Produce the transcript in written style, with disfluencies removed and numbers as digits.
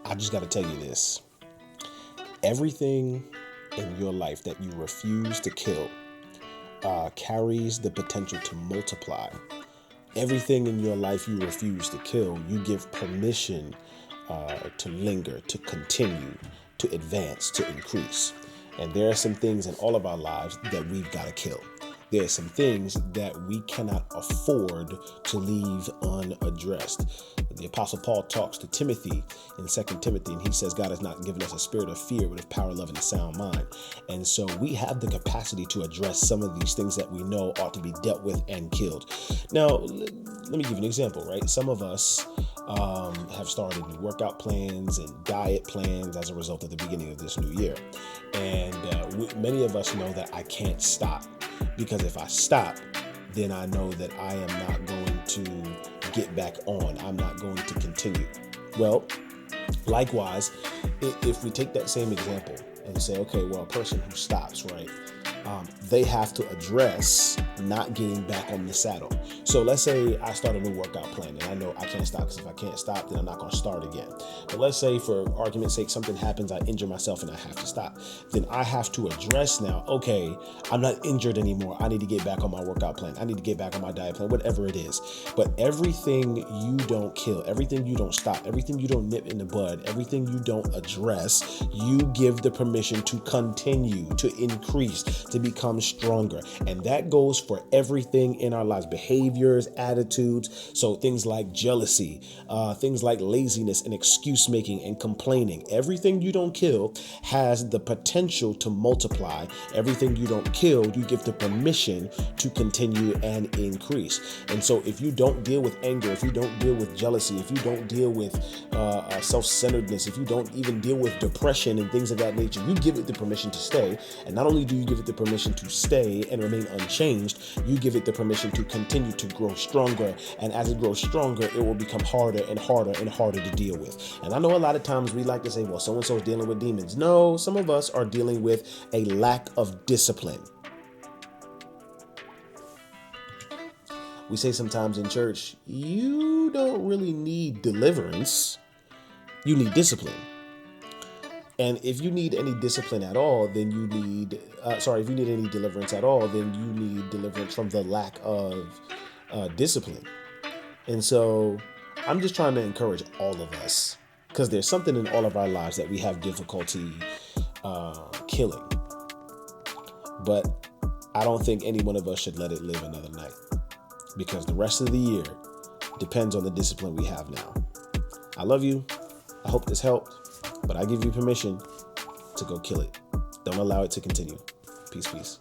I just got to tell you this. Everything in your life that you refuse to kill carries the potential to multiply. Everything in your life you refuse to kill, you give permission to linger, to continue, to advance, to increase. And there are some things in all of our lives that we've got to kill. There are some things that we cannot afford to leave unaddressed. The Apostle Paul talks to Timothy in 2 Timothy, and he says God has not given us a spirit of fear, but of power, love, and a sound mind. And so we have the capacity to address some of these things that we know ought to be dealt with and killed. Now, let me give you an example, right? Some of us have started new workout plans and diet plans as a result of the beginning of this new year. And many of us know that I can't stop, because if I stop, then I know that I am not going to get back on. I'm not going to continue. Well, likewise, if we take that same example and say, okay, well, a person who stops, right? They have to address not getting back on the saddle. So let's say I start a new workout plan and I know I can't stop, because if I can't stop, then I'm not going to start again. But let's say, for argument's sake, something happens, I injure myself and I have to stop. Then I have to address now, okay, I'm not injured anymore. I need to get back on my workout plan. I need to get back on my diet plan, whatever it is. But everything you don't kill, everything you don't stop, everything you don't nip in the bud, everything you don't address, you give the permission to continue, to increase, to become stronger. And that goes for everything in our lives: behaviors, attitudes. So things like jealousy, things like laziness and excuse making and complaining. Everything you don't kill has the potential to multiply. Everything you don't kill, you give the permission to continue and increase. And so if you don't deal with anger, if you don't deal with jealousy, if you don't deal with self-centeredness, if you don't even deal with depression and things of that nature, you give it the permission to stay. And not only do you give it the permission to stay and remain unchanged, you give it the permission to continue to grow stronger. And as it grows stronger, it will become harder and harder and harder to deal with. And I know a lot of times we like to say, well, so-and-so is dealing with demons. No, some of us are dealing with a lack of discipline. We say sometimes in church, you don't really need deliverance. You need discipline. And if you need any discipline at all, then you need, if you need any deliverance at all, then you need deliverance from the lack of discipline. And so I'm just trying to encourage all of us, because there's something in all of our lives that we have difficulty killing. But I don't think any one of us should let it live another night, because the rest of the year depends on the discipline we have now. I love you. I hope this helped. But I give you permission to go kill it. Don't allow it to continue. Peace, peace.